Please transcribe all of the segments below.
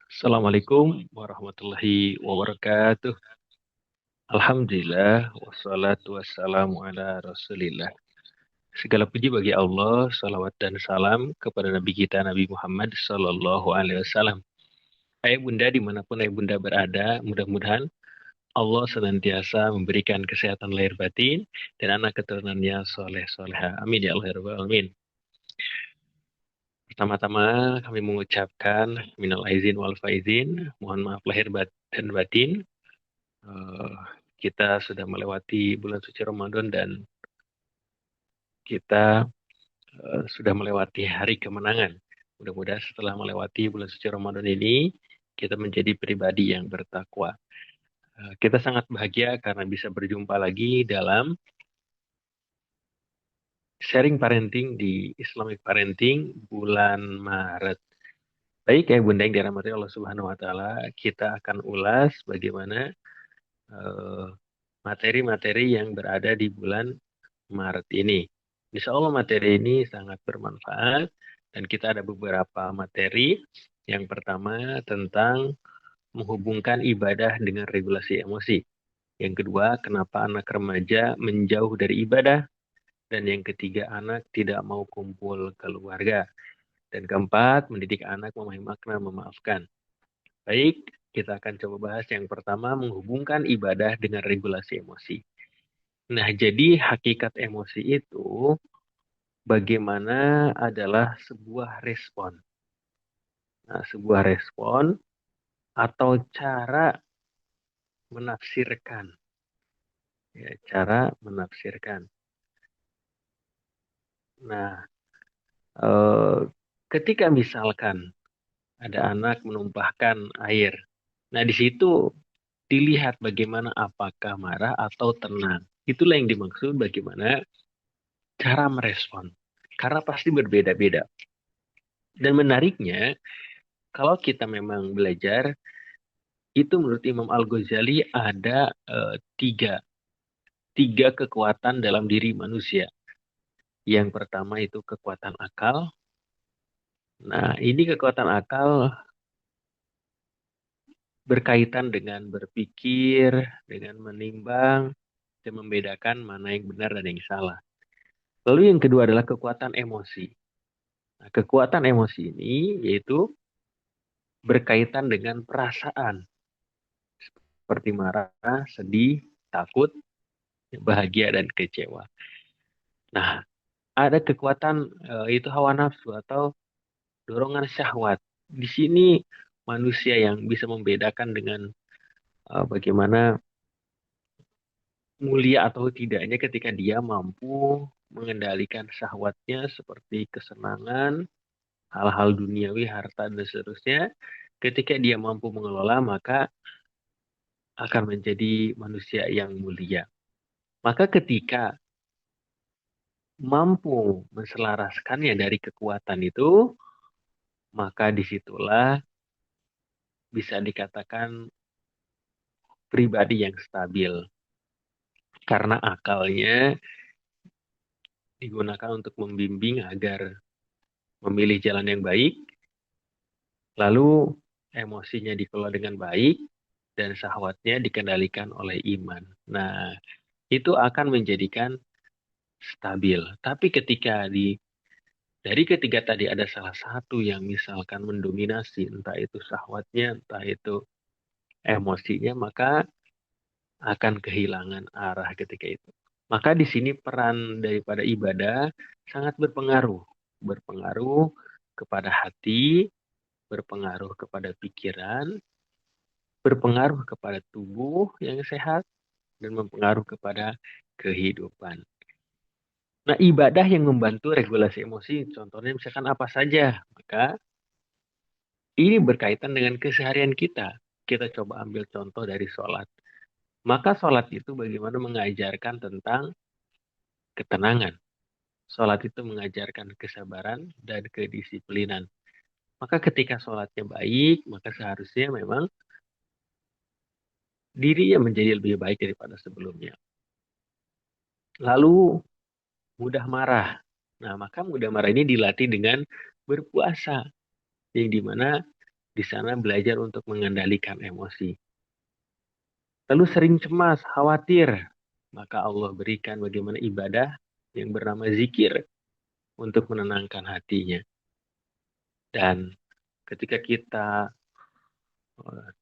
Assalamualaikum warahmatullahi wabarakatuh. Alhamdulillah, wassalatu wassalamu ala rasulillah. Segala puji bagi Allah, salawat dan salam kepada Nabi kita Nabi Muhammad Sallallahu Alaihi Wasallam. Ayah bunda dimanapun ayah bunda berada, mudah-mudahan Allah senantiasa memberikan kesehatan lahir batin dan anak keturunannya soleh soleha. Amin ya Allah ya Rabbal Alamin. Pertama-tama kami mengucapkan minal aizin wal faizin, mohon maaf lahir dan batin. Eh, kita sudah melewati bulan suci Ramadan dan kita sudah melewati hari kemenangan. Mudah-mudahan setelah melewati bulan suci Ramadan ini, kita menjadi pribadi yang bertakwa. Kita sangat bahagia karena bisa berjumpa lagi dalam sharing parenting di Islamic Parenting bulan Maret. Baik ya Bunda yang dirahmati Allah Subhanahu wa taala, kita akan ulas bagaimana eh, materi-materi yang berada di bulan Maret ini. Insya Allah materi ini sangat bermanfaat dan kita ada beberapa materi. Yang pertama tentang menghubungkan ibadah dengan regulasi emosi. Yang kedua, kenapa anak remaja menjauh dari ibadah. Dan yang ketiga, anak tidak mau kumpul keluarga. Dan keempat, mendidik anak memahami makna memaafkan. Baik, kita akan coba bahas yang pertama, menghubungkan ibadah dengan regulasi emosi. Nah, jadi hakikat emosi itu bagaimana adalah sebuah respon. Nah, sebuah respon atau cara menafsirkan. Ya, cara menafsirkan. Nah, eh, ketika misalkan ada anak menumpahkan air. Nah, di situ dilihat bagaimana apakah marah atau tenang. Itulah yang dimaksud bagaimana cara merespon. Karena pasti berbeda-beda. Dan menariknya, kalau kita memang belajar, itu menurut Imam Al-Ghazali ada tiga kekuatan dalam diri manusia. Yang pertama itu kekuatan akal. Nah, ini kekuatan akal berkaitan dengan berpikir, dengan menimbang, dan membedakan mana yang benar dan yang salah. Lalu yang kedua adalah kekuatan emosi. Nah, kekuatan emosi ini yaitu berkaitan dengan perasaan, seperti marah, sedih, takut, bahagia, dan kecewa. Nah, ada kekuatan itu hawa nafsu atau dorongan syahwat. Di sini manusia yang bisa membedakan dengan bagaimana mulia atau tidaknya ketika dia mampu mengendalikan syahwatnya seperti kesenangan, hal-hal duniawi, harta, dan seterusnya. Ketika dia mampu mengelola, maka akan menjadi manusia yang mulia. Maka ketika mampu menselaraskannya dari kekuatan itu, maka disitulah bisa dikatakan pribadi yang stabil. Karena akalnya digunakan untuk membimbing agar memilih jalan yang baik, lalu emosinya dikelola dengan baik, dan syahwatnya dikendalikan oleh iman. Nah, itu akan menjadikan stabil. Tapi ketika dari ketiga tadi ada salah satu yang misalkan mendominasi, entah itu syahwatnya, entah itu emosinya, maka akan kehilangan arah ketika itu. Maka di sini peran daripada ibadah sangat berpengaruh. Berpengaruh kepada hati, berpengaruh kepada pikiran, berpengaruh kepada tubuh yang sehat, dan mempengaruh kepada kehidupan. Nah, ibadah yang membantu regulasi emosi, contohnya misalkan apa saja, maka ini berkaitan dengan keseharian kita. Kita coba ambil contoh dari sholat. Maka sholat itu bagaimana mengajarkan tentang ketenangan. Sholat itu mengajarkan kesabaran dan kedisiplinan. Maka ketika sholatnya baik, maka seharusnya memang dirinya menjadi lebih baik daripada sebelumnya. Lalu mudah marah. Nah, maka mudah marah ini dilatih dengan berpuasa. yang dimana di sana belajar untuk mengendalikan emosi. Lalu sering cemas, khawatir, maka Allah berikan bagaimana ibadah yang bernama zikir untuk menenangkan hatinya. Dan ketika kita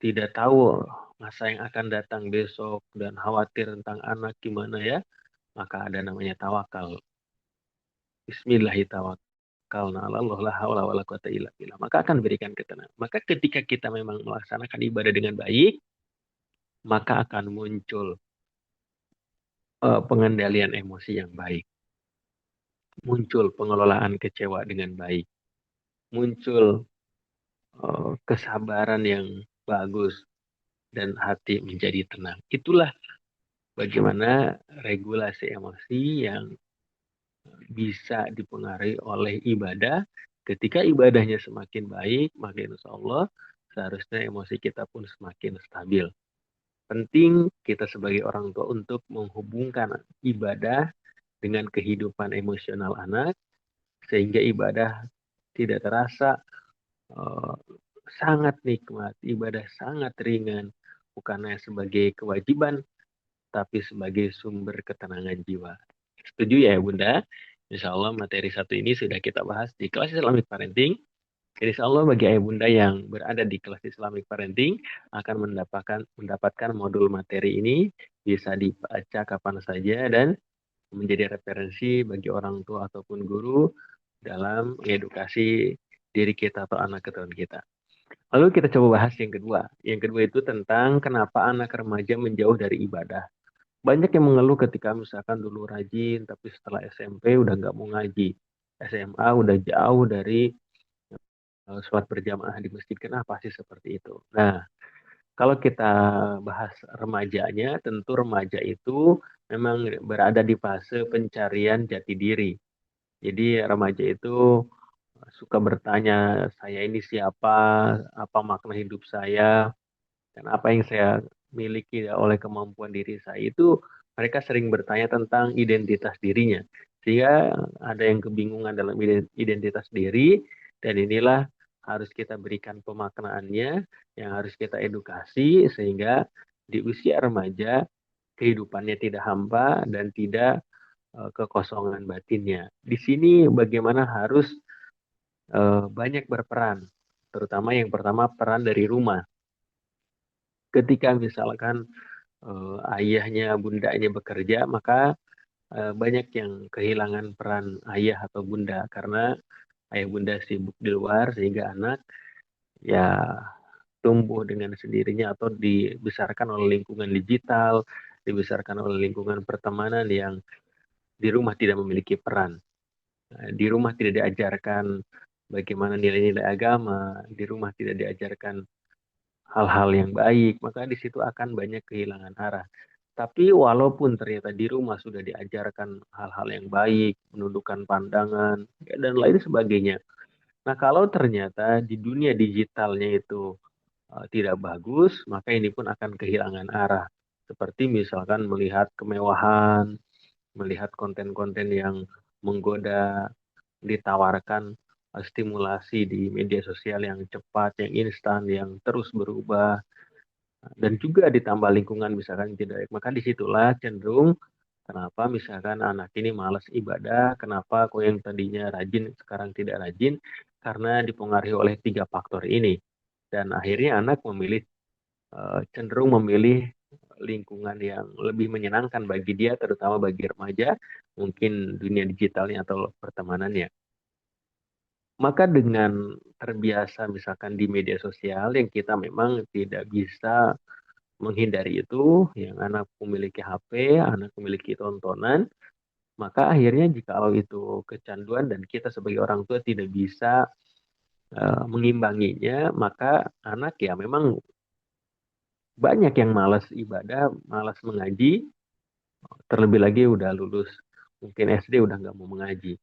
tidak tahu masa yang akan datang besok dan khawatir tentang anak gimana ya, maka ada namanya tawakal. Bismillahirrahmanirrahim. Allah la haula wala quwata illa billah. Maka akan berikan ketenangan. Maka ketika kita memang melaksanakan ibadah dengan baik, maka akan muncul pengendalian emosi yang baik. Muncul pengelolaan kecewa dengan baik. Muncul kesabaran yang bagus dan hati menjadi tenang. Itulah bagaimana regulasi emosi yang bisa dipengaruhi oleh ibadah. Ketika ibadahnya semakin baik, maka insya Allah seharusnya emosi kita pun semakin stabil. Penting kita sebagai orang tua untuk menghubungkan ibadah dengan kehidupan emosional anak, sehingga ibadah tidak terasa uh, sangat nikmat, ibadah sangat ringan, bukannya sebagai kewajiban, tapi sebagai sumber ketenangan jiwa. Setuju ya Bunda? Insya Allah materi satu ini sudah kita bahas di kelas Islamic Parenting. Jadi insya Allah bagi ayah bunda yang berada di kelas Islamic Parenting akan mendapatkan modul materi ini bisa dibaca kapan saja dan menjadi referensi bagi orang tua ataupun guru dalam mengedukasi diri kita atau anak keturunan kita. Lalu kita coba bahas yang kedua. Yang kedua itu tentang kenapa anak remaja menjauh dari ibadah. Banyak yang mengeluh ketika misalkan dulu rajin, tapi setelah SMP udah nggak mau ngaji. SMA udah jauh dari sholat berjamaah di masjid. Kenapa sih seperti itu? Nah, kalau kita bahas remajanya, tentu remaja itu memang berada di fase pencarian jati diri. Jadi remaja itu suka bertanya, saya ini siapa, apa makna hidup saya, dan apa yang saya miliki oleh kemampuan diri saya itu mereka sering bertanya tentang identitas dirinya. Sehingga ada yang kebingungan dalam identitas diri dan inilah harus kita berikan pemaknaannya, yang harus kita edukasi sehingga di usia remaja kehidupannya tidak hampa dan tidak kekosongan batinnya. Di sini bagaimana harus banyak berperan, terutama yang pertama peran dari rumah. Ketika misalkan ayahnya, bundanya bekerja, maka banyak yang kehilangan peran ayah atau bunda karena ayah bunda sibuk di luar sehingga anak ya tumbuh dengan sendirinya atau dibesarkan oleh lingkungan digital, dibesarkan oleh lingkungan pertemanan yang di rumah tidak memiliki peran. Di rumah tidak diajarkan bagaimana nilai-nilai agama, di rumah tidak diajarkan hal-hal yang baik, maka di situ akan banyak kehilangan arah. Tapi walaupun ternyata di rumah sudah diajarkan hal-hal yang baik, menundukkan pandangan, ya, dan lain sebagainya. Nah, kalau ternyata di dunia digitalnya itu tidak bagus, maka ini pun akan kehilangan arah. Seperti misalkan melihat kemewahan, melihat konten-konten yang menggoda, ditawarkan stimulasi di media sosial yang cepat, yang instan, yang terus berubah, dan juga ditambah lingkungan misalkan tidak baik, maka disitulah cenderung kenapa misalkan anak ini malas ibadah, kenapa kok yang tadinya rajin sekarang tidak rajin, karena dipengaruhi oleh tiga faktor ini. Dan akhirnya anak cenderung memilih lingkungan yang lebih menyenangkan bagi dia, terutama bagi remaja, mungkin dunia digitalnya atau pertemanannya. Maka dengan terbiasa misalkan di media sosial yang kita memang tidak bisa menghindari itu, yang anak memiliki HP, anak memiliki tontonan, maka akhirnya jikalau itu kecanduan dan kita sebagai orang tua tidak bisa mengimbanginya, maka anak ya memang banyak yang malas ibadah, malas mengaji, terlebih lagi udah lulus, mungkin SD udah nggak mau mengaji,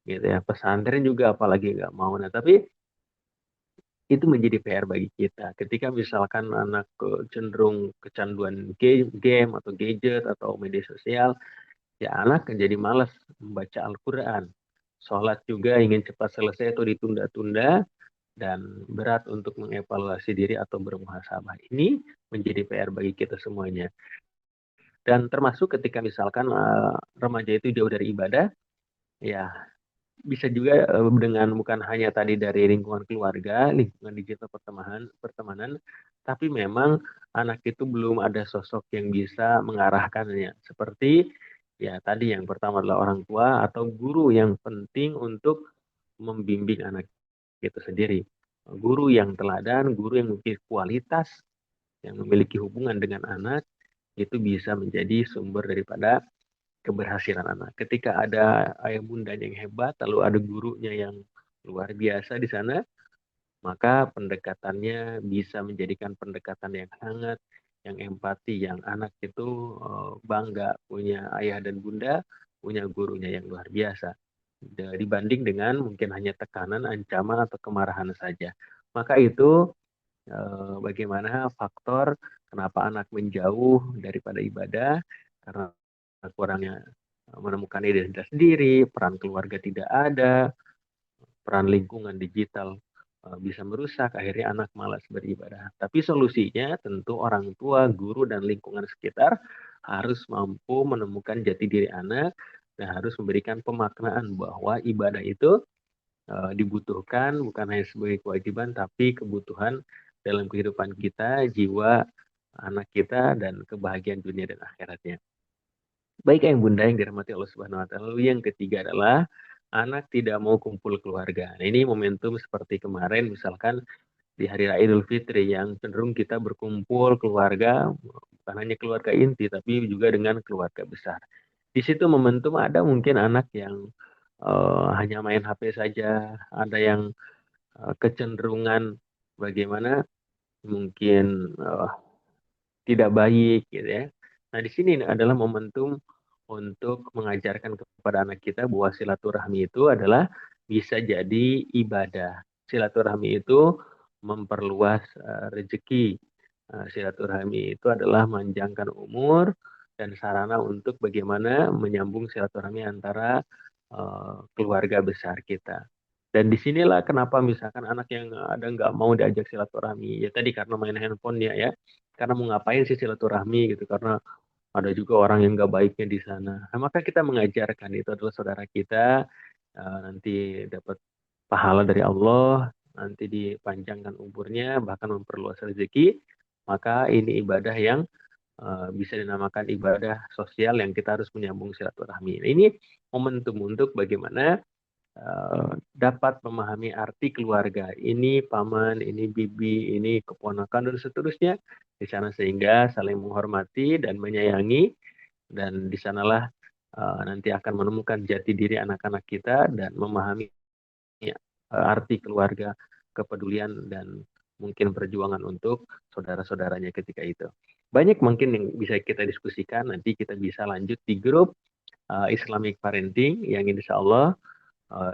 gitu ya. Pesantren juga apalagi nggak mau. Nah, tapi itu menjadi PR bagi kita. Ketika misalkan anak cenderung kecanduan game atau gadget atau media sosial, ya anak jadi malas membaca Al-Quran. Sholat juga ingin cepat selesai atau ditunda-tunda, dan berat untuk mengevaluasi diri atau bermuhasabah. Ini menjadi PR bagi kita semuanya. Dan termasuk ketika misalkan remaja itu jauh dari ibadah, ya bisa juga dengan bukan hanya tadi dari lingkungan keluarga, lingkungan digital pertemanan, tapi memang anak itu belum ada sosok yang bisa mengarahkannya. Seperti ya tadi yang pertama adalah orang tua atau guru yang penting untuk membimbing anak itu sendiri. Guru yang teladan, guru yang memiliki kualitas, yang memiliki hubungan dengan anak, itu bisa menjadi sumber daripada keberhasilan anak. Ketika ada ayah bunda yang hebat, lalu ada gurunya yang luar biasa di sana, maka pendekatannya bisa menjadikan pendekatan yang hangat, yang empati, yang anak itu bangga punya ayah dan bunda, punya gurunya yang luar biasa. Dibanding dengan mungkin hanya tekanan, ancaman, atau kemarahan saja. Maka itu bagaimana faktor kenapa anak menjauh daripada ibadah, karena kurangnya menemukan identitas diri, peran keluarga tidak ada, peran lingkungan digital bisa merusak, akhirnya anak malas beribadah. Tapi solusinya tentu orang tua, guru, dan lingkungan sekitar harus mampu menemukan jati diri anak dan harus memberikan pemaknaan bahwa ibadah itu dibutuhkan bukan hanya sebagai kewajiban, tapi kebutuhan dalam kehidupan kita, jiwa anak kita, dan kebahagiaan dunia dan akhiratnya. Baik yang bunda yang dirahmati Allah Subhanahu Wa Taala. Lalu yang ketiga adalah anak tidak mau kumpul keluarga. Nah, ini momentum seperti kemarin, misalkan di Hari Raya Idul Fitri yang cenderung kita berkumpul keluarga, bukan hanya keluarga inti, tapi juga dengan keluarga besar. Di situ momentum ada mungkin anak yang hanya main HP saja, ada yang kecenderungan bagaimana mungkin tidak baik gitu ya. Nah, di sini adalah momentum untuk mengajarkan kepada anak kita bahwa silaturahmi itu adalah bisa jadi ibadah. Silaturahmi itu memperluas rezeki. Silaturahmi itu adalah manjangkan umur dan sarana untuk bagaimana menyambung silaturahmi antara keluarga besar kita. Dan disinilah kenapa misalkan anak yang ada nggak mau diajak silaturahmi. Ya tadi karena main handphone ya. Karena mau ngapain sih silaturahmi gitu. Karena ada juga orang yang nggak baiknya di sana. Nah, maka kita mengajarkan itu adalah saudara kita. Nanti dapat pahala dari Allah. Nanti dipanjangkan umurnya. Bahkan memperluas rezeki. Maka ini ibadah yang bisa dinamakan ibadah sosial yang kita harus menyambung silaturahmi. Nah, ini momentum untuk bagaimana dapat memahami arti keluarga. Ini paman, ini bibi, ini keponakan, dan seterusnya di sana sehingga saling menghormati dan menyayangi, dan di sanalah nanti akan menemukan jati diri anak-anak kita dan memahami arti keluarga, kepedulian, dan mungkin perjuangan untuk saudara-saudaranya ketika itu. Banyak mungkin yang bisa kita diskusikan, nanti kita bisa lanjut di grup Islamic Parenting yang insya Allah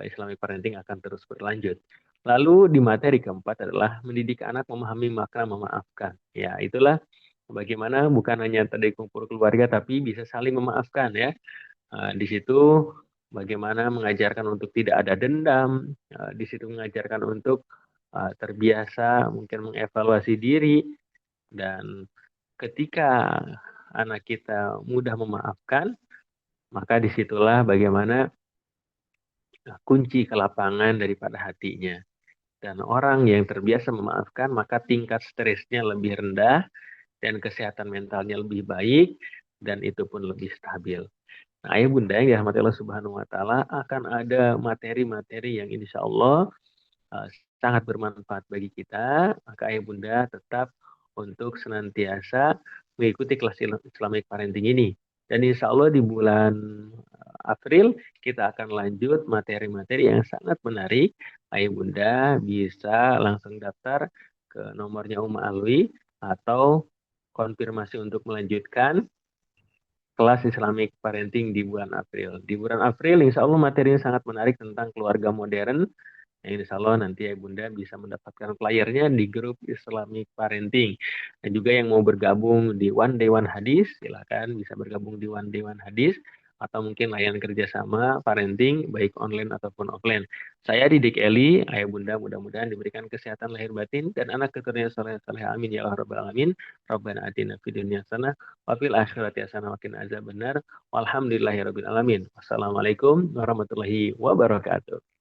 Islamic Parenting akan terus berlanjut. Lalu di materi keempat adalah mendidik anak memahami makna memaafkan. Ya, itulah bagaimana bukan hanya tadi kumpul keluarga, tapi bisa saling memaafkan ya. Di situ bagaimana mengajarkan untuk tidak ada dendam, di situ mengajarkan untuk terbiasa mungkin mengevaluasi diri, dan ketika anak kita mudah memaafkan, maka disitulah bagaimana kunci kelapangan daripada hatinya. Dan orang yang terbiasa memaafkan, maka tingkat stresnya lebih rendah dan kesehatan mentalnya lebih baik dan itu pun lebih stabil. Nah, ayah bunda yang dirahmati Allah Subhanahu wa taala, akan ada materi-materi yang insya Allah uh, sangat bermanfaat bagi kita. Maka ayah bunda tetap untuk senantiasa mengikuti kelas Islamic Parenting ini. Dan insya Allah di bulan April kita akan lanjut materi-materi yang sangat menarik. Ayah bunda bisa langsung daftar ke nomornya Uma Alwi atau konfirmasi untuk melanjutkan kelas Islamic Parenting di bulan April. Di bulan April, insya Allah materinya sangat menarik tentang keluarga modern. Yang insya Allah nanti ya Bunda bisa mendapatkan flyernya di grup Islamic Parenting. Dan juga yang mau bergabung di One Day One Hadis, silakan bisa bergabung di One Day One Hadis. atau mungkin layanan kerjasama parenting baik online ataupun offline. Saya Didik Eli, ayah bunda mudah-mudahan diberikan kesehatan lahir batin dan anak keturunan soleh soleh amin ya Allah rabbal alamin. Rabbana atina fid dunya hasanah wa fil akhirati hasanah wa qina azabannar. Walhamdulillahirabbil alamin. Wassalamualaikum warahmatullahi wabarakatuh.